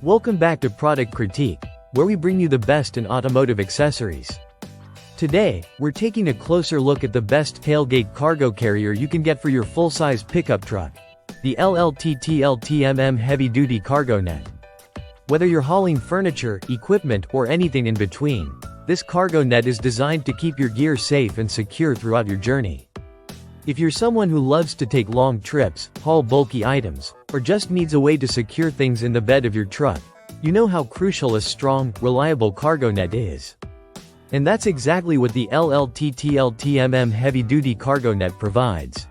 Welcome back to Product Critique, where we bring you the best in automotive accessories. Today, we're taking a closer look at the best tailgate cargo carrier you can get for your full-size pickup truck, the LLTTLTMM Heavy-Duty Cargo Net. Whether you're hauling furniture, equipment, or anything in between, this cargo net is designed to keep your gear safe and secure throughout your journey. If you're someone who loves to take long trips, haul bulky items, or just needs a way to secure things in the bed of your truck, you know how crucial a strong, reliable cargo net is. And that's exactly what the LLTTLTMM Heavy-Duty Cargo Net provides.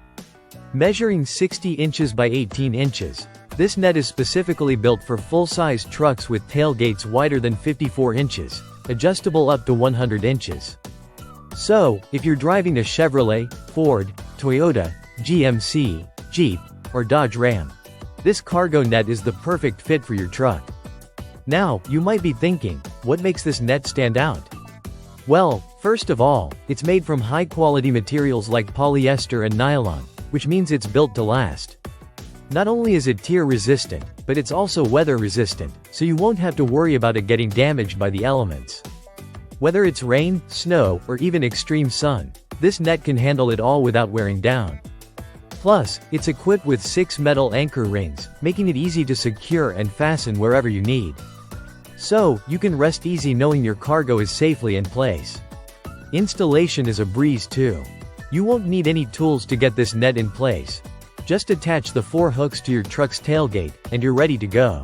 Measuring 60 inches by 18 inches, this net is specifically built for full-size trucks with tailgates wider than 54 inches, adjustable up to 100 inches. So, if you're driving a Chevrolet, Ford, Toyota, GMC, Jeep, or Dodge Ram, this cargo net is the perfect fit for your truck. Now, you might be thinking, what makes this net stand out? Well, first of all, it's made from high-quality materials like polyester and nylon, which means it's built to last. Not only is it tear-resistant, but it's also weather-resistant, so you won't have to worry about it getting damaged by the elements. Whether it's rain, snow, or even extreme sun, this net can handle it all without wearing down. Plus, it's equipped with 6 metal anchor rings, making it easy to secure and fasten wherever you need. So, you can rest easy knowing your cargo is safely in place. Installation is a breeze too. You won't need any tools to get this net in place. Just attach the 4 hooks to your truck's tailgate, and you're ready to go.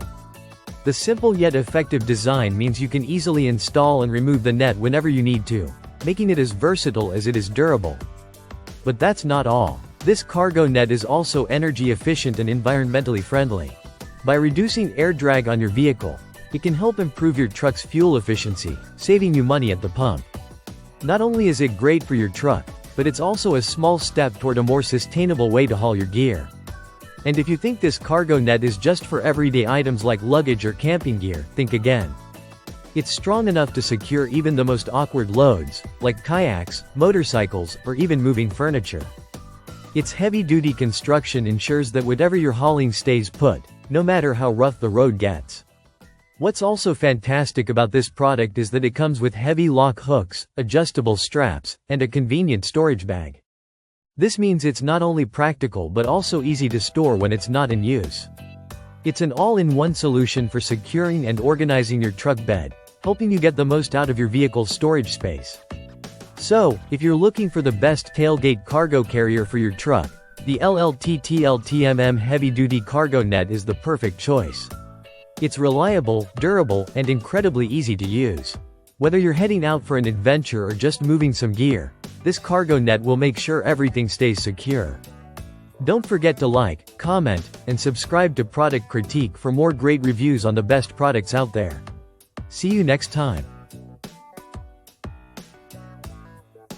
The simple yet effective design means you can easily install and remove the net whenever you need to, making it as versatile as it is durable. But that's not all. This cargo net is also energy efficient and environmentally friendly. By reducing air drag on your vehicle, it can help improve your truck's fuel efficiency, saving you money at the pump. Not only is it great for your truck, but it's also a small step toward a more sustainable way to haul your gear. And if you think this cargo net is just for everyday items like luggage or camping gear, think again. It's strong enough to secure even the most awkward loads, like kayaks, motorcycles, or even moving furniture. Its heavy-duty construction ensures that whatever you're hauling stays put, no matter how rough the road gets. What's also fantastic about this product is that it comes with heavy lock hooks, adjustable straps, and a convenient storage bag. This means it's not only practical but also easy to store when it's not in use. It's an all-in-one solution for securing and organizing your truck bed, helping you get the most out of your vehicle's storage space. So, if you're looking for the best tailgate cargo carrier for your truck, the LLTTLTMM Heavy-Duty Cargo Net is the perfect choice. It's reliable, durable, and incredibly easy to use. Whether you're heading out for an adventure or just moving some gear, this cargo net will make sure everything stays secure. Don't forget to like, comment, and subscribe to Product Critique for more great reviews on the best products out there. See you next time.